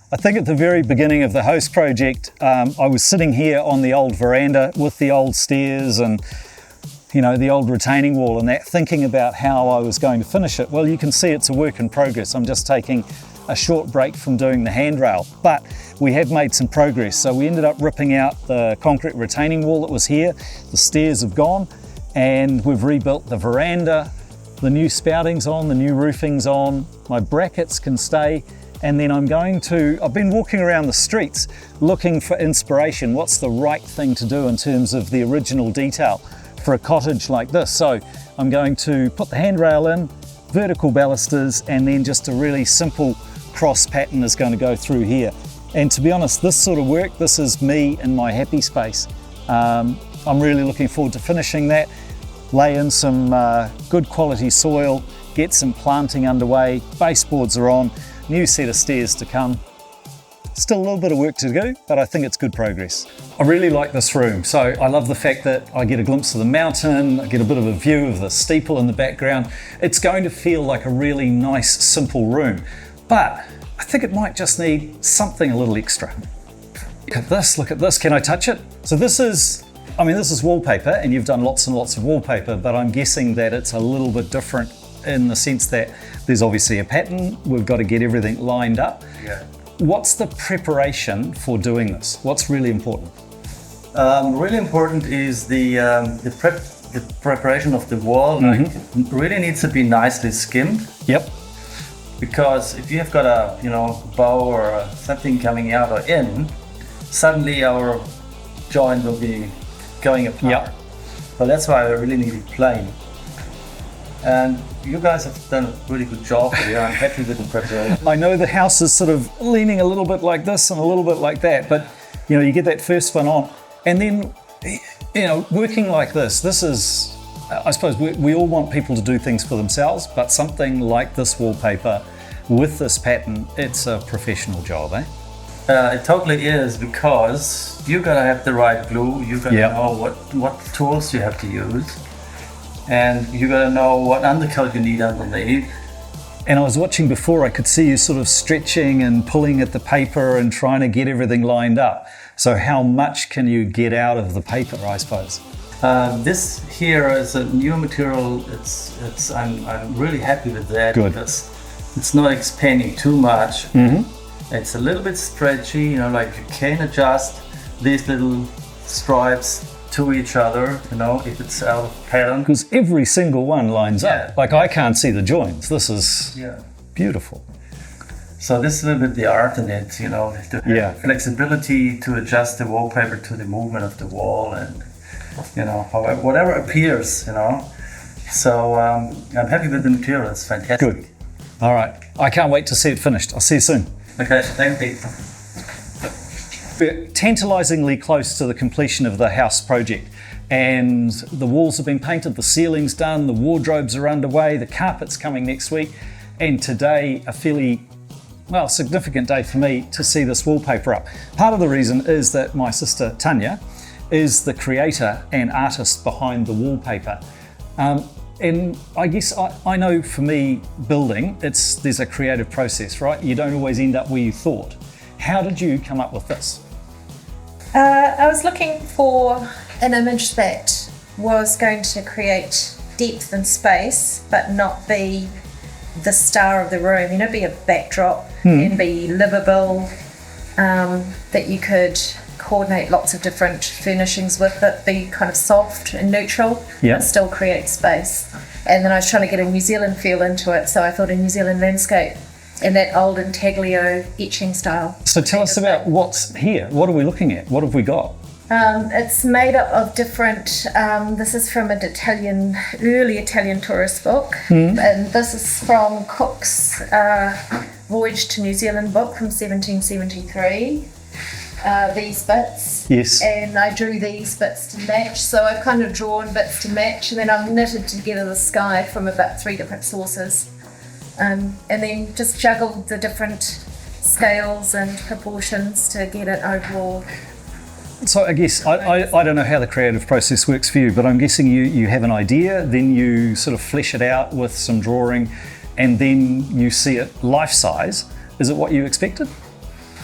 I think at the very beginning of the Huis Project, I was sitting here on the old veranda with the old stairs and the old retaining wall and that, thinking about how I was going to finish it. Well, you can see it's a work in progress. I'm just taking a short break from doing the handrail, but we have made some progress. So we ended up ripping out the concrete retaining wall that was here. The stairs have gone and we've rebuilt the veranda. The new spouting's on, the new roofing's on, my brackets can stay. And then I've been walking around the streets looking for inspiration. What's the right thing to do in terms of the original detail for a cottage like this? So I'm going to put the handrail in, vertical balusters, and then just a really simple cross pattern is going to go through here. And to be honest, this sort of work, this is me in my happy space. I'm really looking forward to finishing that, lay in some good quality soil, get some planting underway, baseboards are on, new set of stairs to come. Still a little bit of work to do, but I think it's good progress. I really like this room. So I love the fact that I get a glimpse of the mountain, I get a bit of a view of the steeple in the background. It's going to feel like a really nice, simple room, but I think it might just need something a little extra. Look at this, can I touch it? So this is wallpaper, and you've done lots and lots of wallpaper, but I'm guessing that it's a little bit different in the sense that there's obviously a pattern, we've got to get everything lined up. Yeah. What's the preparation for doing this? What's really important? Really important is the preparation of the wall. It really needs to be nicely skimmed. Yep. Because if you have got a bow or something coming out or in, suddenly our joint will be going apart. Yep. So that's why I really need it plain. And you guys have done a really good job here. I'm happy with the preparation. I know the house is sort of leaning a little bit like this and a little bit like that, but you get that first one on. And then, working like this is, I suppose we all want people to do things for themselves, but something like this wallpaper with this pattern, it's a professional job, eh? It totally is, because you gotta have the right glue, you gotta know what tools you have to use. And you gotta know what undercoat you need underneath. And I was watching before, I could see you sort of stretching and pulling at the paper and trying to get everything lined up. So how much can you get out of the paper, I suppose? This here is a new material. I'm really happy with that. Good. Because it's not expanding too much. Mm-hmm. It's a little bit stretchy, like you can adjust these little stripes to each other, if it's out of pattern. Because every single one lines up. Like I can't see the joins. This is beautiful. So this is a little bit the art in it, to have flexibility to adjust the wallpaper to the movement of the wall and, whatever appears, So I'm happy with the material. It's fantastic. Good. All right. I can't wait to see it finished. I'll see you soon. Okay, thank you. We're tantalisingly close to the completion of the house project, and the walls have been painted, the ceiling's done, the wardrobes are underway, the carpet's coming next week, and today a fairly significant day for me to see this wallpaper up. Part of the reason is that my sister Tanya is the creator and artist behind the wallpaper. And I guess I know for me, building, there's a creative process, right? You don't always end up where you thought. How did you come up with this? I was looking for an image that was going to create depth and space, but not be the star of the room, be a backdrop and be livable, that you could coordinate lots of different furnishings with it, be kind of soft and neutral, but still create space. And then I was trying to get a New Zealand feel into it, so I thought a New Zealand landscape in that old intaglio etching style. So tell us about what's here. What are we looking at? What have we got? It's made up of different, this is from an early Italian tourist book, and this is from Cook's Voyage to New Zealand book from 1773. These bits, yes, and I drew these bits to match, so I've kind of drawn bits to match, and then I've knitted together the sky from about 3 different sources, and then just juggled the different scales and proportions to get it overall. So I guess I don't know how the creative process works for you, but I'm guessing you have an idea, then you sort of flesh it out with some drawing, and then you see it life size. Is it what you expected?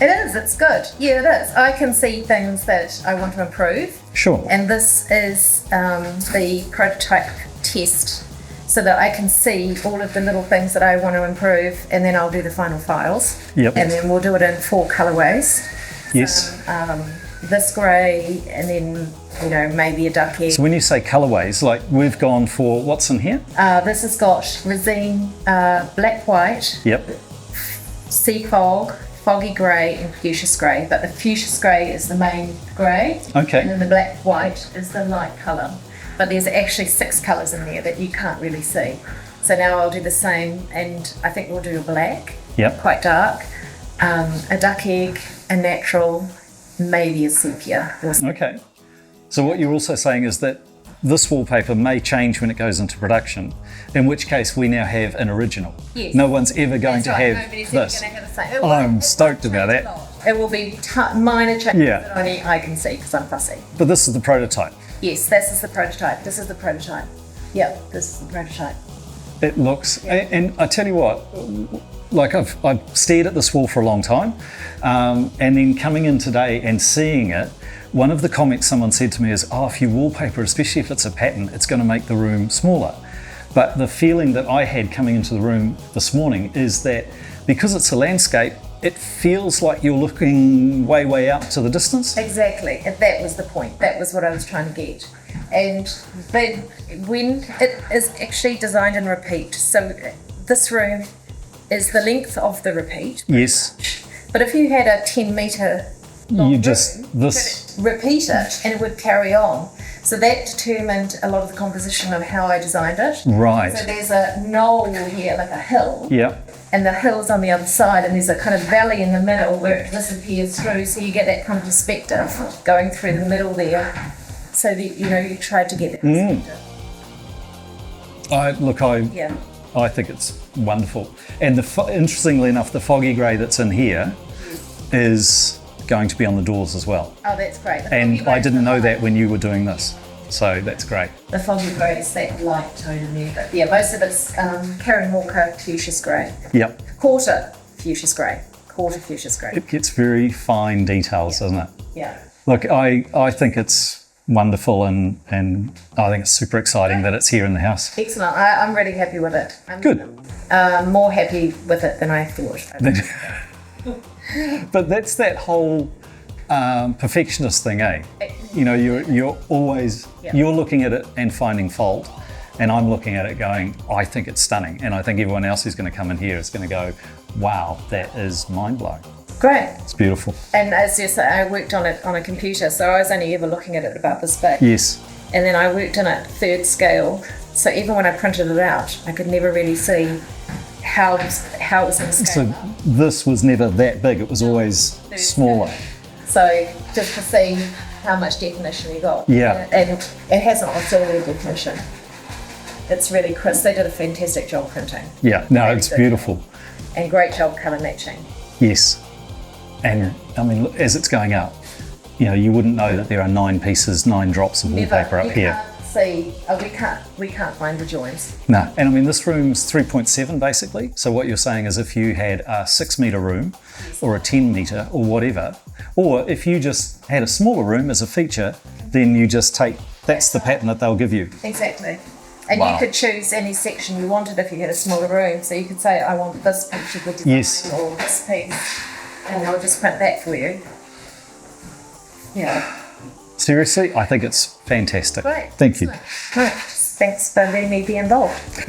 It is, it's good. Yeah, it is. I can see things that I want to improve. Sure. And this is the prototype test so that I can see all of the little things that I want to improve, and then I'll do the final files. Yep. And then we'll do it in 4 colorways. Yes. This grey, and then, maybe a duck egg. So when you say colorways, like we've gone for, what's in here? This has got resin, black, white, Yep. sea fog, foggy grey, and fuchsia grey. But the fuchsia grey is the main grey. Okay. And then the black white is the light colour. But there's actually 6 colours in there that you can't really see. So now I'll do the same, and I think we'll do a black, Yep. quite dark, a duck egg, a natural, maybe a sepia. Okay. So what you're also saying is that this wallpaper may change when it goes into production, in which case we now have an original. Yes. No one's ever going That's to right. have Nobody's this. ever going to have the same. I'm stoked about that. It will be minor changes Yeah. that only I can see because I'm fussy. But this is the prototype. Yes, this is the prototype. This is the prototype. Yep, this is the prototype. It looks, and I tell you what, like I've stared at this wall for a long time, and then coming in today and seeing it, one of the comments someone said to me is, oh, if you wallpaper, especially if it's a pattern, it's going to make the room smaller. But the feeling that I had coming into the room this morning is that because it's a landscape, it feels like you're looking way, way out to the distance. Exactly, and that was the point. That was what I was trying to get. And then when it is actually designed in repeat, so this room is the length of the repeat. Yes. But if you had a 10-metre You just, this, repeat it and it would carry on. So that determined a lot of the composition of how I designed it. right. So there's a knoll here, like a hill, Yeah. and the hill's on the other side, and there's a kind of valley in the middle where it disappears through, so you get that kind of perspective going through the middle there. So that, you tried to get that perspective. Yeah. I think it's wonderful. And interestingly enough, the foggy grey that's in here is going to be on the doors as well. Oh, that's great. The And foggy grey I didn't is know the that light. when you were doing this. So that's great. The foggy grey is that light tone in there. But yeah, most of it's Karen Walker fuchsia grey. Yep. Quarter fuchsia grey. Quarter fuchsia grey. It gets very fine details, doesn't it? Yeah. Look, I think it's wonderful and I think it's super exciting that it's here in the house. Excellent. I'm really happy with it. I'm Good. More happy with it than I thought. But that's that whole perfectionist thing, eh? You're always, you're looking at it and finding fault, and I'm looking at it going, I think it's stunning, and I think everyone else who's going to come in here is going to go, wow, that is mind-blowing. Great. It's beautiful. And as you say, I worked on it on a computer, so I was only ever looking at it about this big. Yes. And then I worked in it third scale, so even when I printed it out, I could never really see how it was in scale. So this was never that big, it was always smaller. So just to see how much definition you got. Yeah. And it hasn't lost all the definition. It's really crisp. They did a fantastic job printing. Yeah, no, it's beautiful. And great job colour matching. Yes. And I mean, look, as it's going up, you wouldn't know that there are 9 pieces, 9 drops of wallpaper up here. Can't see, we can't find the joins. No, and I mean, this room's 3.7 basically. So what you're saying is if you had a 6-metre room or a 10-metre or whatever, or if you just had a smaller room as a feature, then you just take, that's the pattern that they'll give you. Exactly. And Wow. you could choose any section you wanted if you had a smaller room. So you could say, I want this picture of the design Yes. or this piece, and they'll just print that for you. Yeah. Seriously, I think it's fantastic. Great. Thank you. Right. Thanks for letting me be involved.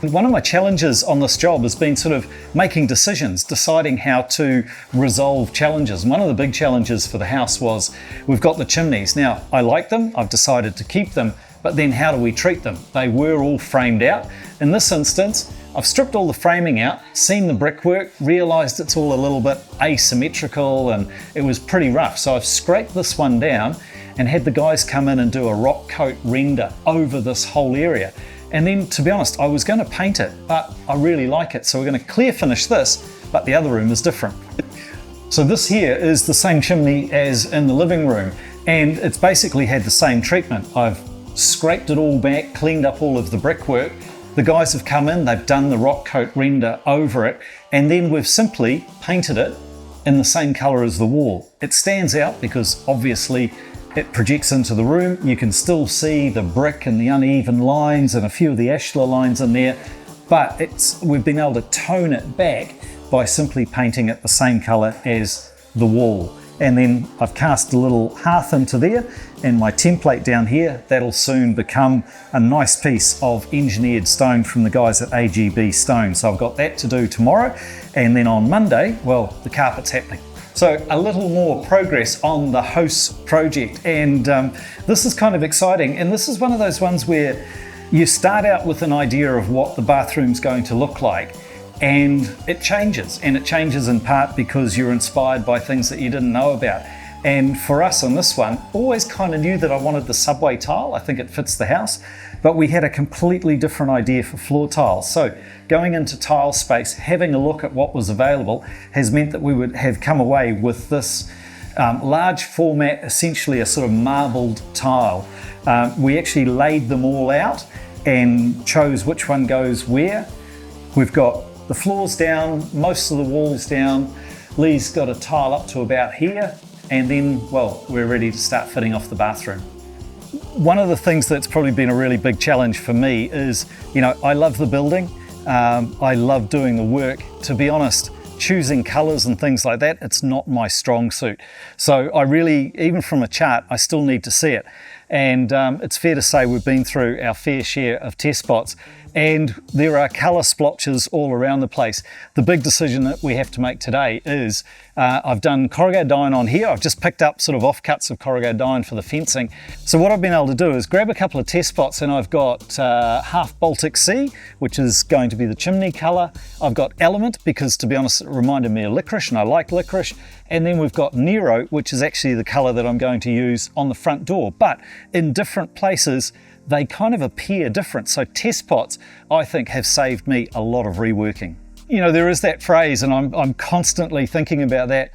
One of my challenges on this job has been sort of making decisions, deciding how to resolve challenges. One of the big challenges for the house was we've got the chimneys. Now, I like them, I've decided to keep them, but then how do we treat them? They were all framed out. In this instance, I've stripped all the framing out, seen the brickwork, realised it's all a little bit asymmetrical and it was pretty rough. So I've scraped this one down and had the guys come in and do a rock coat render over this whole area. And then, to be honest, I was going to paint it, but I really like it. So we're going to clear finish this, but the other room is different. So this here is the same chimney as in the living room, and it's basically had the same treatment. I've scraped it all back, cleaned up all of the brickwork. The guys have come in, they've done the rock coat render over it, and then we've simply painted it in the same colour as the wall. It stands out because obviously it projects into the room. You can still see the brick and the uneven lines and a few of the ashlar lines in there, but we've been able to tone it back by simply painting it the same colour as the wall. And then I've cast a little hearth into there, and my template down here, that'll soon become a nice piece of engineered stone from the guys at AGB Stone. So I've got that to do tomorrow, and then on Monday, well, the carpet's happening. So a little more progress on the Huis Project, and this is kind of exciting. And this is one of those ones where you start out with an idea of what the bathroom's going to look like, and it changes in part because you're inspired by things that you didn't know about. And for us on this one, always kind of knew that I wanted the subway tile. I think it fits the house, but we had a completely different idea for floor tiles. So going into tile space, having a look at what was available has meant that we would have come away with this large format, essentially a sort of marbled tile. We actually laid them all out and chose which one goes where. We've got the floors down, most of the walls down. Lee's got a tile up to about here, and then, well, we're ready to start fitting off the bathroom. One of the things that's probably been a really big challenge for me is, you know, I love the building, I love doing the work. To be honest, choosing colours and things like that, it's not my strong suit. So I really, even from a chart, I still need to see it. And it's fair to say we've been through our fair share of test spots, and there are colour splotches all around the place. The big decision that we have to make today is I've done corrugated iron on here. I've just picked up sort of offcuts of corrugated iron for the fencing. So what I've been able to do is grab a couple of test spots, and I've got half Baltic Sea, which is going to be the chimney colour. I've got Element, because to be honest, it reminded me of licorice, and I like licorice. And then we've got Nero, which is actually the colour that I'm going to use on the front door. But in different places, they kind of appear different. So test spots, I think, have saved me a lot of reworking. You know, there is that phrase, and I'm constantly thinking about that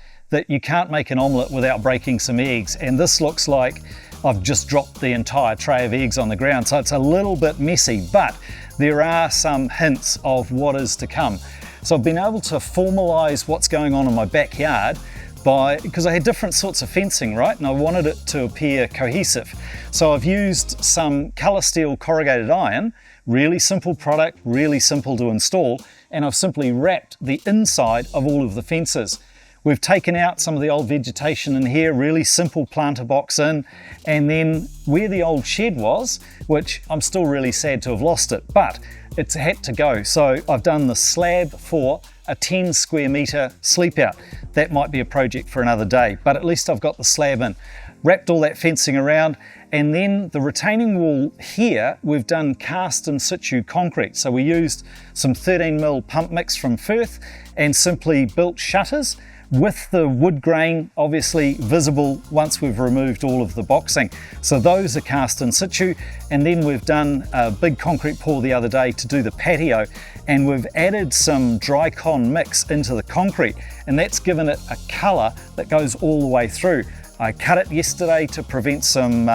you can't make an omelette without breaking some eggs. And this looks like I've just dropped the entire tray of eggs on the ground. So it's a little bit messy, but there are some hints of what is to come. So I've been able to formalise what's going on in my backyard because I had different sorts of fencing, right? And I wanted it to appear cohesive. So I've used some colour steel corrugated iron, really simple product, really simple to install, and I've simply wrapped the inside of all of the fences. We've taken out some of the old vegetation in here, really simple planter box in, and then where the old shed was, which I'm still really sad to have lost it, but it's had to go. So I've done the slab for a 10 square metre sleep out. That might be a project for another day, but at least I've got the slab in. Wrapped all that fencing around, and then the retaining wall here, we've done cast in situ concrete. So we used some 13mm pump mix from Firth and simply built shutters with the wood grain obviously visible once we've removed all of the boxing. So those are cast in situ, and then we've done a big concrete pour the other day to do the patio, and we've added some dry con mix into the concrete, and that's given it a colour that goes all the way through. I cut it yesterday to prevent some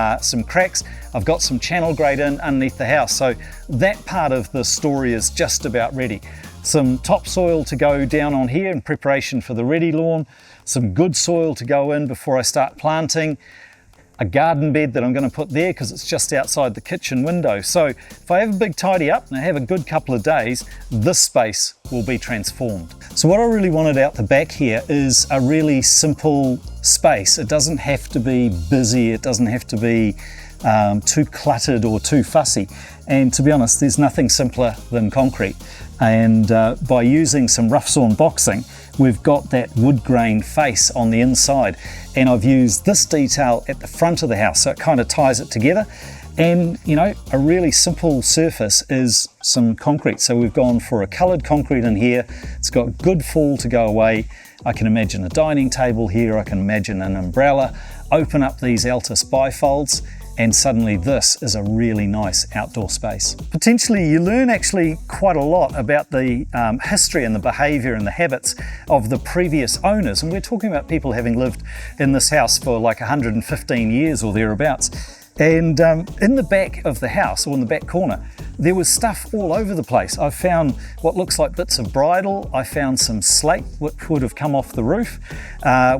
cracks. I've got some channel grade in underneath the house, so that part of the story is just about ready. Some topsoil to go down on here in preparation for the ready lawn, some good soil to go in before I start planting, a garden bed that I'm going to put there because it's just outside the kitchen window. So if I have a big tidy up and I have a good couple of days, this space will be transformed. So what I really wanted out the back here is a really simple space. It doesn't have to be busy, it doesn't have to be too cluttered or too fussy. And to be honest, there's nothing simpler than concrete. And by using some rough sawn boxing, we've got that wood grain face on the inside. And I've used this detail at the front of the house, so it kind of ties it together. And you know, a really simple surface is some concrete. So we've gone for a coloured concrete in here. It's got good fall to go away. I can imagine a dining table here. I can imagine an umbrella. Open up these Altus bifolds, and suddenly this is a really nice outdoor space. Potentially you learn actually quite a lot about the history and the behaviour and the habits of the previous owners, and we're talking about people having lived in this house for like 115 years or thereabouts. And in the back of the house, or in the back corner, there was stuff all over the place. I found what looks like bits of bridle. I found some slate which would have come off the roof.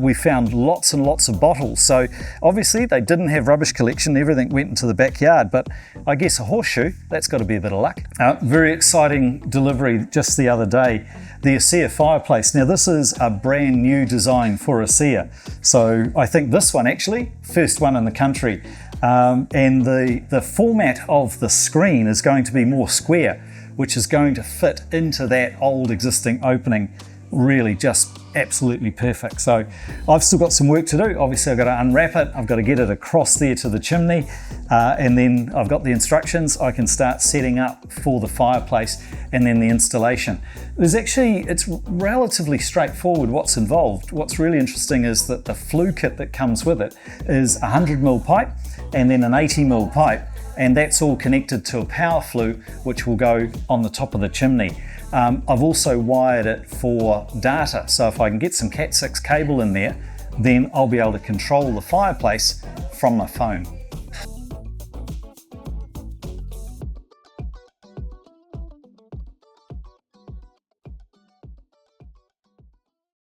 We found lots and lots of bottles. So obviously they didn't have rubbish collection. Everything went into the backyard, but I guess a horseshoe, that's got to be a bit of luck. Very exciting delivery just the other day. The Escea fireplace. Now this is a brand new design for Escea. So I think this one actually, first one in the country. And the format of the screen is going to be more square, which is going to fit into that old existing opening really just absolutely perfect. So I've still got some work to do. Obviously I've got to unwrap it, I've got to get it across there to the chimney, and then I've got the instructions. I can start setting up for the fireplace and then the installation. It's relatively straightforward what's involved. What's really interesting is that the flue kit that comes with it is 100mm pipe and then an 80mm pipe, and that's all connected to a power flue which will go on the top of the chimney. I've also wired it for data, so if I can get some Cat6 cable in there, then I'll be able to control the fireplace from my phone.